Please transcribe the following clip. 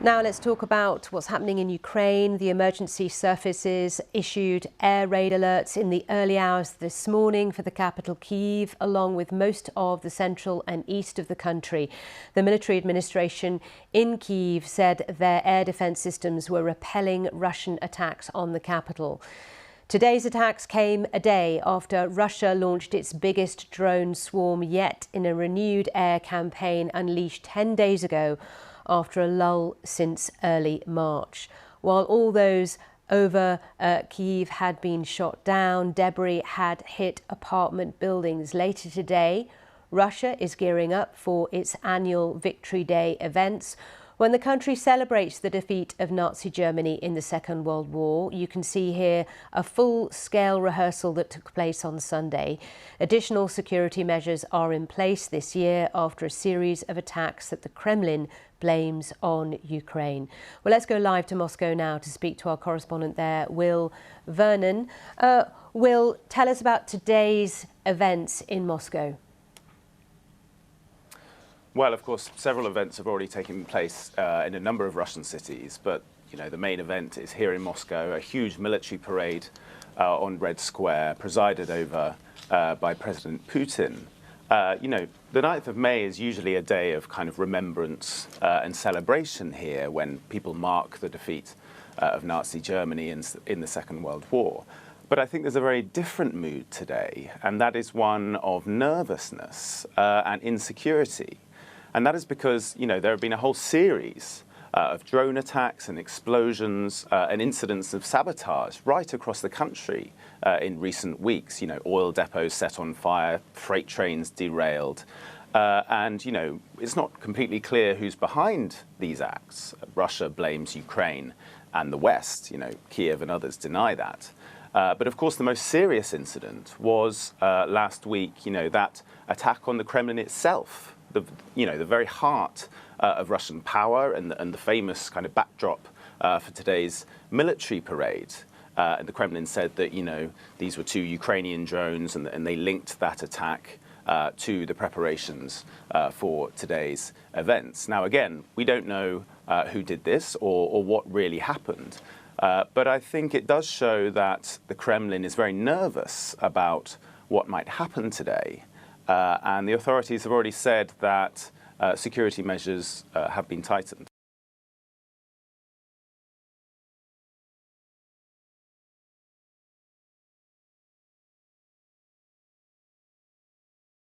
Now let's talk about what's happening in Ukraine. The emergency services issued air raid alerts in the early hours this morning for the capital Kyiv, along with most of the central and east of the country. The military administration in Kyiv said their air defense systems were repelling Russian attacks on the capital. Today's attacks came a day after Russia launched its biggest drone swarm yet in a renewed air campaign unleashed 10 days ago after a lull since early March. While all those over Kyiv had been shot down, debris had hit apartment buildings. Later today, Russia is gearing up for its annual Victory Day events, when the country celebrates the defeat of Nazi Germany in the Second World War. You can see here a full-scale rehearsal that took place on Sunday. Additional security measures are in place this year after a series of attacks that the Kremlin blames on Ukraine. Well, let's go live to Moscow now to speak to our correspondent there, Will Vernon. Will, tell us about today's events in Moscow. Well, of course, several events have already taken place in a number of Russian cities, but the main event is here in Moscow, a huge military parade on Red Square, presided over by President Putin. The 9th of May is usually a day of kind of remembrance and celebration here when people mark the defeat of Nazi Germany in the Second World War. But I think there's a very different mood today, and that is one of nervousness and insecurity. And that is because, there have been a whole series of drone attacks and explosions and incidents of sabotage right across the country in recent weeks. Oil depots set on fire, freight trains derailed. And it's not completely clear who's behind these acts. Russia blames Ukraine and the West. Kiev and others deny that. But of course, the most serious incident was last week, that attack on the Kremlin itself. The very heart of Russian power and the famous kind of backdrop for today's military parade. And the Kremlin said that, these were 2 Ukrainian drones and they linked that attack to the preparations for today's events. Now, again, we don't know who did this or what really happened. But I think it does show that the Kremlin is very nervous about what might happen today. And the authorities have already said that security measures have been tightened.